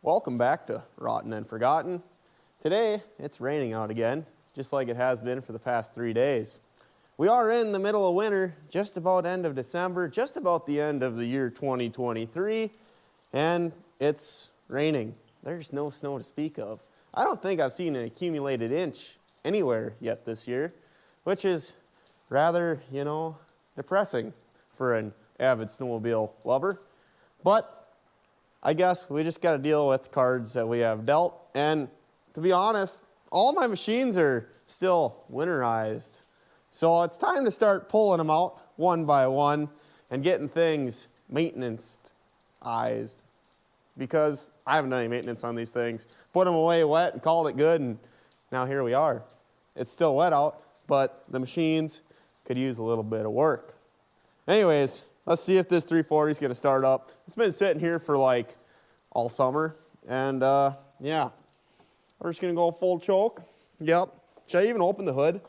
Welcome back to Rotten and Forgotten. Today, it's raining out again, just like it has been for the past 3 days. We are in the middle of winter, just about end of December, just about the end of the year 2023, and it's raining. There's no snow to speak of. I don't think I've seen an accumulated inch anywhere yet this year, which is rather, depressing for an avid snowmobile lover. But I guess we just got to deal with the cards that we have dealt. And to be honest, all my machines are still winterized. So it's time to start pulling them out one by one and getting things maintenance-ized. Because I haven't done any maintenance on these things. Put them away wet and called it good, and now here we are. It's still wet out, but the machines could use a little bit of work. Anyways, let's see if this 340 is going to start up. It's been sitting here for like all summer. And yeah, we're just going to go full choke. Yep. Should I even open the hood?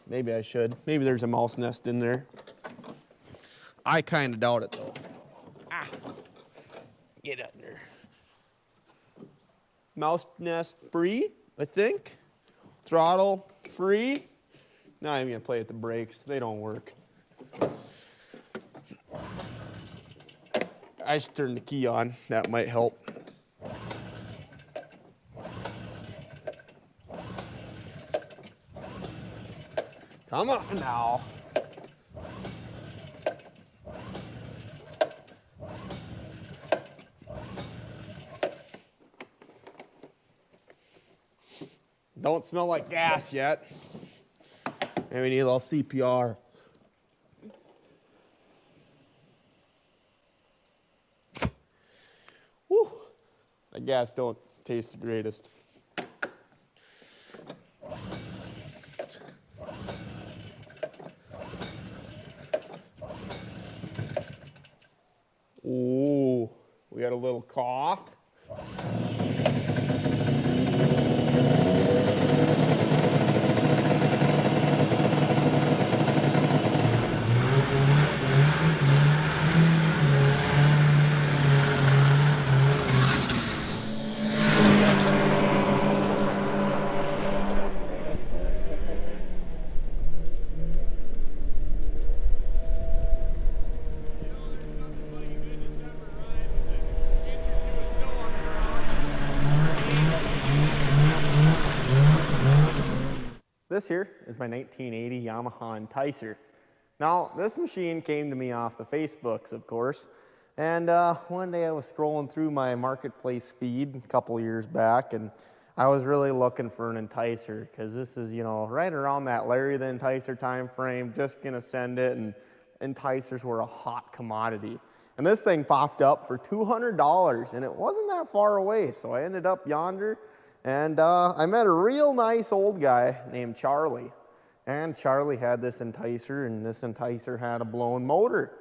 Maybe I should. Maybe there's a mouse nest in there. I kind of doubt it though. Get out there. Mouse nest free, I think. Throttle free. Not even going to play with the brakes. They don't work. I should turn the key on. That might help. Come on now. Don't smell like gas yet. And we need a little CPR. Whew. The gas don't taste the greatest. Ooh, we got a little cough. This here is my 1980 Yamaha Enticer. Now, this machine came to me off the Facebooks, of course, and one day I was scrolling through my marketplace feed a couple years back, and I was really looking for an Enticer, because this is, right around that Larry the Enticer time frame, just gonna send it, and Enticers were a hot commodity. And this thing popped up for $200, and it wasn't that far away, so I ended up yonder. And I met a real nice old guy named Charlie. And Charlie had this Enticer, and this Enticer had a blown motor.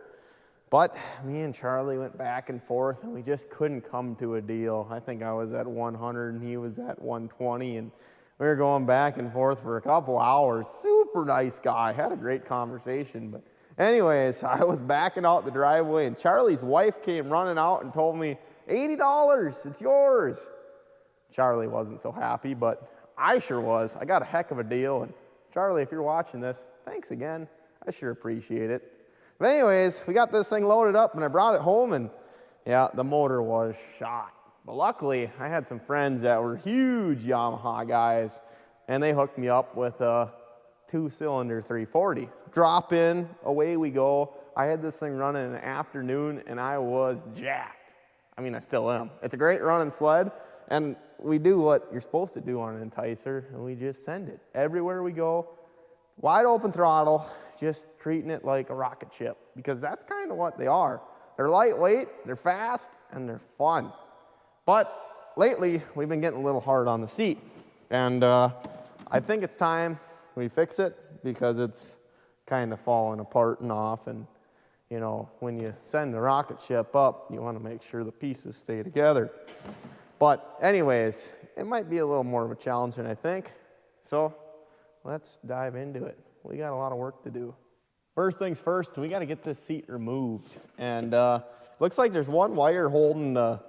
But me and Charlie went back and forth, and we just couldn't come to a deal. I think I was at 100, and he was at 120, and we were going back and forth for a couple hours. Super nice guy, had a great conversation. But anyways, I was backing out the driveway, and Charlie's wife came running out and told me, $80, it's yours. Charlie wasn't so happy, but I sure was. I got a heck of a deal, and Charlie, if you're watching this, thanks again. I sure appreciate it. But anyways, we got this thing loaded up, and I brought it home, and yeah, the motor was shot. But luckily, I had some friends that were huge Yamaha guys, and they hooked me up with a 2-cylinder 340. Drop in, away we go. I had this thing running in the afternoon, and I was jacked. I mean, I still am. It's a great running sled. And we do what you're supposed to do on an Enticer, and we just send it everywhere we go. Wide open throttle, just treating it like a rocket ship, because that's kind of what they are. They're lightweight, they're fast, and they're fun. But lately, we've been getting a little hard on the seat. And I think it's time we fix it, because it's kind of falling apart and off. And, when you send the rocket ship up, you want to make sure the pieces stay together. But anyways, it might be a little more of a challenge than I think. So let's dive into it. We got a lot of work to do. First things first, we got to get this seat removed. And looks like there's one wire holding the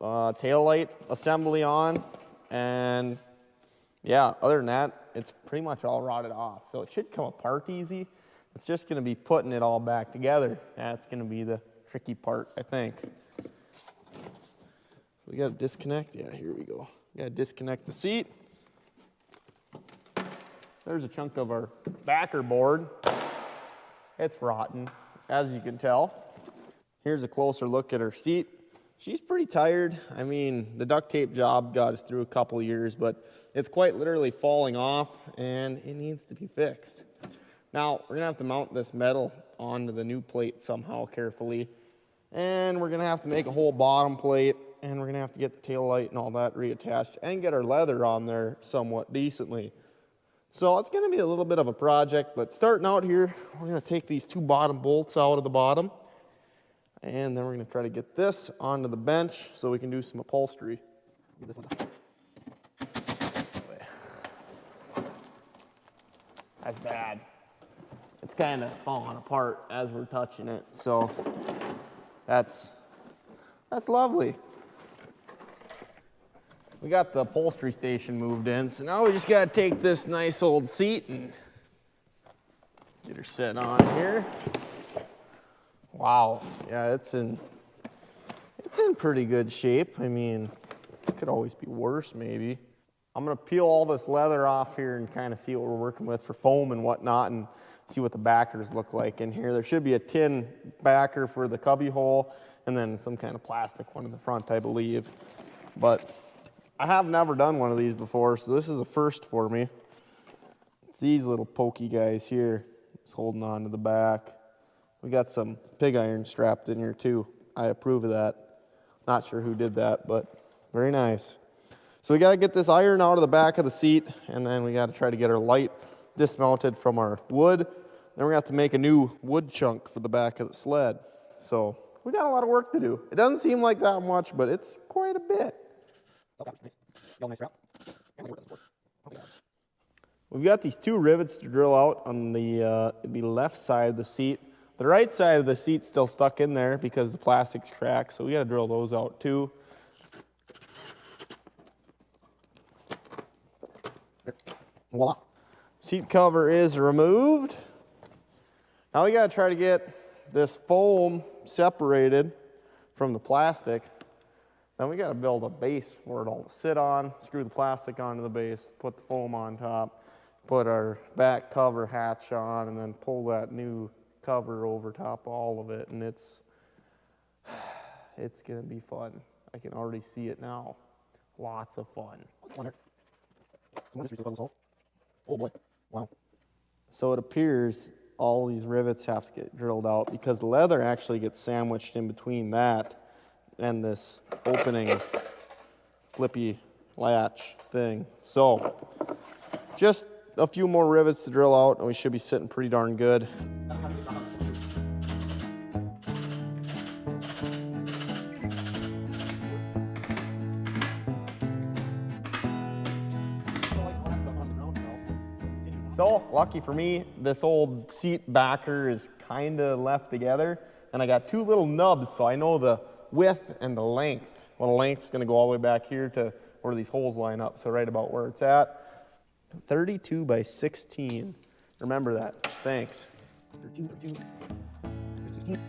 taillight assembly on, and yeah, other than that, it's pretty much all rotted off. So it should come apart easy. It's just gonna be putting it all back together. That's gonna be the tricky part, I think. We gotta disconnect, yeah, here we go. We gotta disconnect the seat. There's a chunk of our backer board. It's rotten, as you can tell. Here's a closer look at her seat. She's pretty tired. I mean, the duct tape job got us through a couple of years, but it's quite literally falling off and it needs to be fixed. Now, we're gonna have to mount this metal onto the new plate somehow carefully. And we're gonna have to make a whole bottom plate, and we're gonna have to get the tail light and all that reattached and get our leather on there somewhat decently. So it's gonna be a little bit of a project, but starting out here, we're gonna take these two bottom bolts out of the bottom, and then we're gonna try to get this onto the bench so we can do some upholstery. That's bad. It's kind of falling apart as we're touching it, so that's lovely. We got the upholstery station moved in, so now we just gotta take this nice old seat and get her set on here. Wow, yeah, it's in pretty good shape. I mean, it could always be worse maybe. I'm gonna peel all this leather off here and kind of see what we're working with for foam and whatnot, and see what the backers look like in here. There should be a tin backer for the cubby hole, and then some kind of plastic one in the front, I believe. But I have never done one of these before, so this is a first for me. It's these little pokey guys here, just holding on to the back. We got some pig iron strapped in here too. I approve of that. Not sure who did that, but very nice. So we gotta get this iron out of the back of the seat, and then we gotta try to get our light dismounted from our wood. Then we're gonna have to make a new wood chunk for the back of the sled. So we got a lot of work to do. It doesn't seem like that much, but it's quite a bit. We've got these two rivets to drill out on the left side of the seat. The right side of the seat's still stuck in there because the plastic's cracked, so we gotta drill those out too. Voila. Seat cover is removed. Now we gotta try to get this foam separated from the plastic. Then we got to build a base for it all to sit on, screw the plastic onto the base, put the foam on top, put our back cover hatch on, and then pull that new cover over top of all of it. And it's going to be fun. I can already see it now. Lots of fun. Oh boy, wow. So it appears all these rivets have to get drilled out because the leather actually gets sandwiched in between that and this opening flippy latch thing. So just a few more rivets to drill out and we should be sitting pretty darn good. So lucky for me, this old seat backer is kind of left together, and I got two little nubs, so I know the width and the length. Well, the length's going to go all the way back here to where these holes line up, so right about where it's at. 32 by 16. Remember that. Thanks. 32 by 16.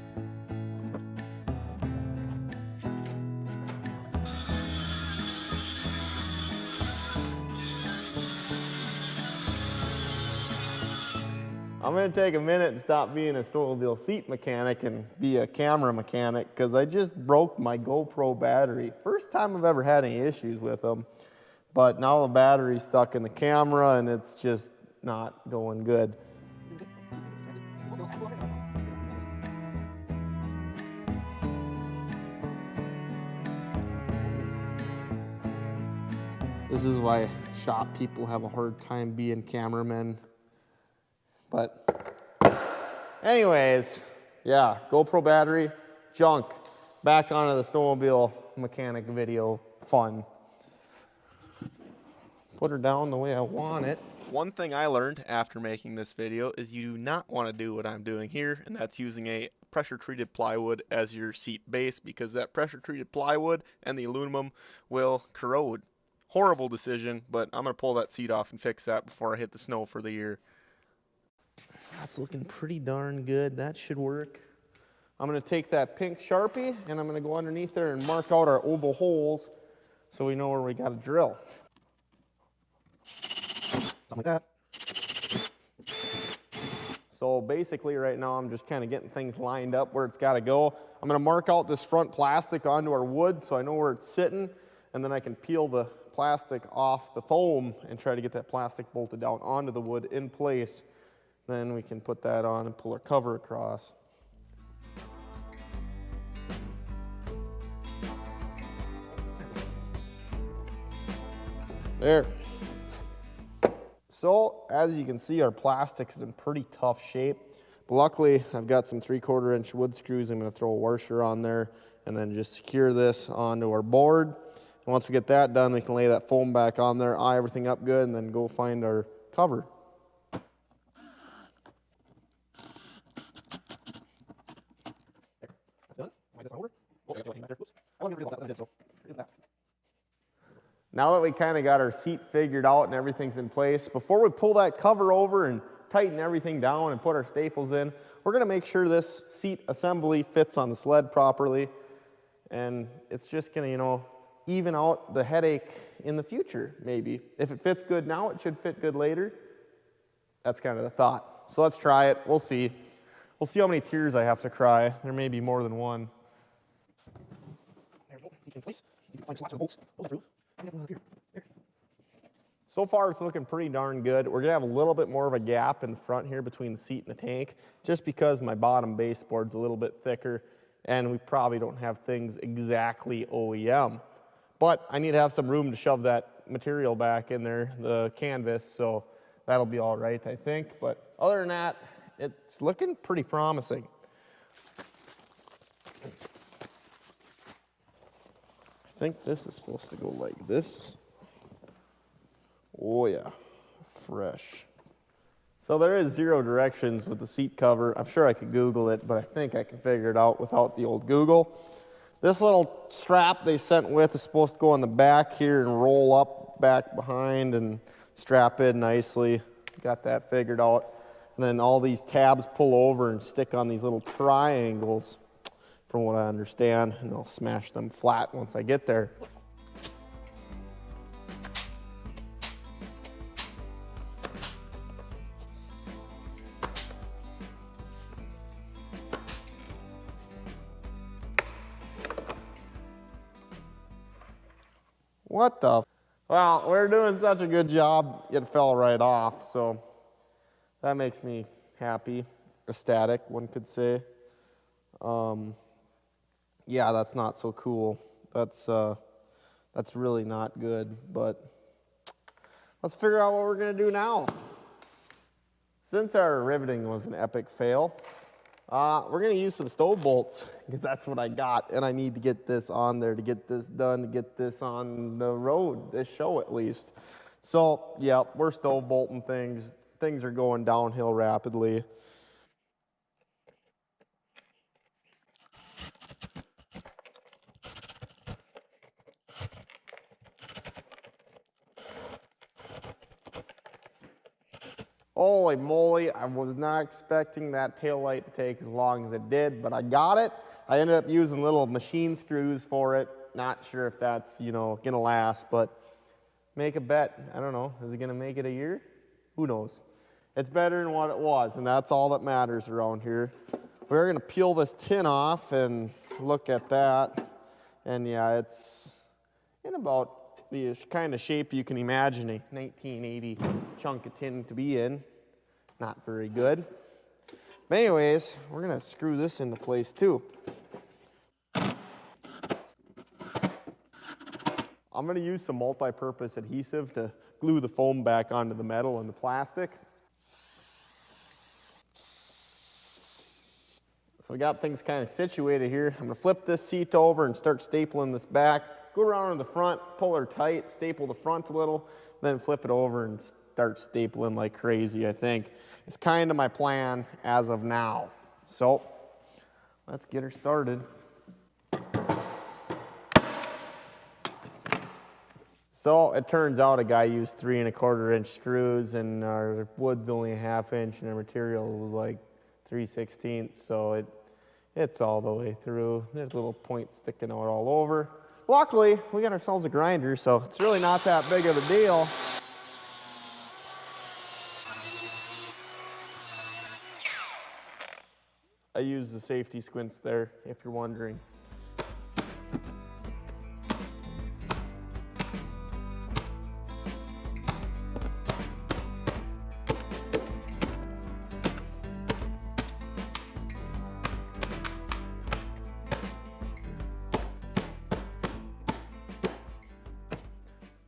I'm going to take a minute and stop being a snowmobile seat mechanic and be a camera mechanic because I just broke my GoPro battery. First time I've ever had any issues with them, but now the battery's stuck in the camera and it's just not going good. This is why shop people have a hard time being cameramen. But anyways, yeah, GoPro battery, junk. Back onto the snowmobile mechanic video, fun. Put her down the way I want it. One thing I learned after making this video is you do not want to do what I'm doing here, and that's using a pressure treated plywood as your seat base, because that pressure treated plywood and the aluminum will corrode. Horrible decision, but I'm going to pull that seat off and fix that before I hit the snow for the year. That's looking pretty darn good. That should work. I'm going to take that pink Sharpie and I'm going to go underneath there and mark out our oval holes so we know where we got to drill. Something like that. So basically right now I'm just kind of getting things lined up where it's got to go. I'm going to mark out this front plastic onto our wood so I know where it's sitting, and then I can peel the plastic off the foam and try to get that plastic bolted down onto the wood in place. Then we can put that on and pull our cover across. There. So, as you can see, our plastic is in pretty tough shape. But luckily, I've got some 3/4 inch wood screws. I'm going to throw a washer on there and then just secure this onto our board. And once we get that done, we can lay that foam back on there, eye everything up good, and then go find our cover. Now that we kind of got our seat figured out and everything's in place, before we pull that cover over and tighten everything down and put our staples in, we're going to make sure this seat assembly fits on the sled properly. And it's just going to, you know, even out the headache in the future, maybe. If it fits good now, it should fit good later. That's kind of the thought. So let's try it. We'll see. We'll see how many tears I have to cry. There may be more than one. There we go. Seat in place. See if we can find slots or bolts. Pull that through. So far it's looking pretty darn good. We're going to have a little bit more of a gap in the front here between the seat and the tank, just because my bottom baseboard's a little bit thicker and we probably don't have things exactly OEM. But I need to have some room to shove that material back in there, the canvas, so that'll be all right, I think. But other than that, it's looking pretty promising. I think this is supposed to go like this. Oh yeah, fresh. So there is 0 directions with the seat cover. I'm sure I could Google it, but I think I can figure it out without the old Google. This little strap they sent with is supposed to go on the back here and roll up back behind and strap in nicely. Got that figured out. And then all these tabs pull over and stick on these little triangles, from what I understand, and I'll smash them flat once I get there. What the? Well, we're doing such a good job, it fell right off, so that makes me happy, ecstatic, one could say. Yeah, that's not so cool. That's really not good, but let's figure out what we're gonna do now. Since our riveting was an epic fail, we're gonna use some stove bolts, because that's what I got, and I need to get this on there to get this done, to get this on the road, this show at least. So, yeah, we're stove bolting things. Things are going downhill rapidly. Holy moly, I was not expecting that tail light to take as long as it did, but I got it. I ended up using little machine screws for it. Not sure if that's, you know, gonna last, but make a bet. I don't know, is it gonna make it a year? Who knows? It's better than what it was, and that's all that matters around here. We're gonna peel this tin off and look at that. And yeah, it's in about the kind of shape you can imagine a 1980 chunk of tin to be in. Not very good. But anyways, we're gonna screw this into place too. I'm gonna use some multi-purpose adhesive to glue the foam back onto the metal and the plastic. So we got things kind of situated here. I'm gonna flip this seat over and start stapling this back. Go around to the front, pull her tight, staple the front a little, then flip it over and start stapling like crazy, I think. It's kind of my plan as of now. So let's get her started. So it turns out a guy used 3 1/4 inch screws, and our wood's only a 1/2 inch, and our material was like 3/16, so it's all the way through. There's little points sticking out all over. Luckily, we got ourselves a grinder, so it's really not that big of a deal. I use the safety squints there, if you're wondering.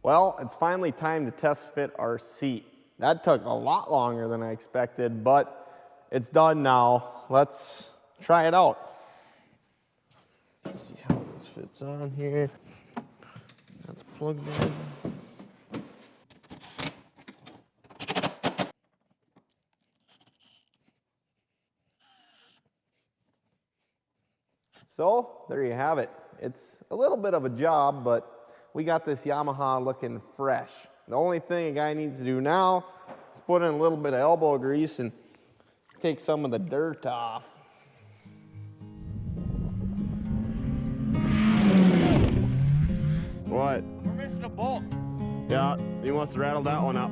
Well, it's finally time to test fit our seat. That took a lot longer than I expected, but it's done now. Let's try it out. Let's see how this fits on here. That's plugged in. So, there you have it. It's a little bit of a job, but we got this Yamaha looking fresh. The only thing a guy needs to do now is put in a little bit of elbow grease and take some of the dirt off. What? We're missing a bolt. Yeah, you must have rattled that one up.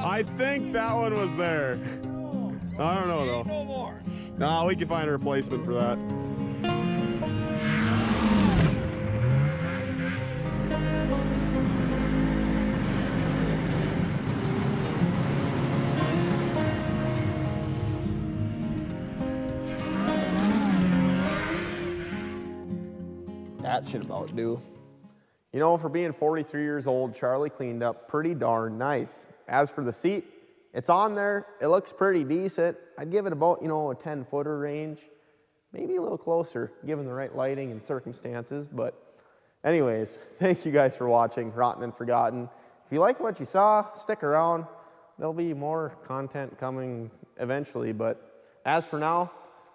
I think that one was there. I don't know though. No more. No, we can find a replacement for that. That should about do. You know, for being 43 years old, Charlie cleaned up pretty darn nice. As for the seat, it's on there. It looks pretty decent. I'd give it about, you know, a 10-footer range. Maybe a little closer, given the right lighting and circumstances. But anyways, thank you guys for watching Rotten and Forgotten. If you like what you saw, stick around. There'll be more content coming eventually. But as for now,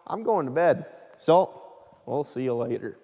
I'm going to bed. So we'll see you later.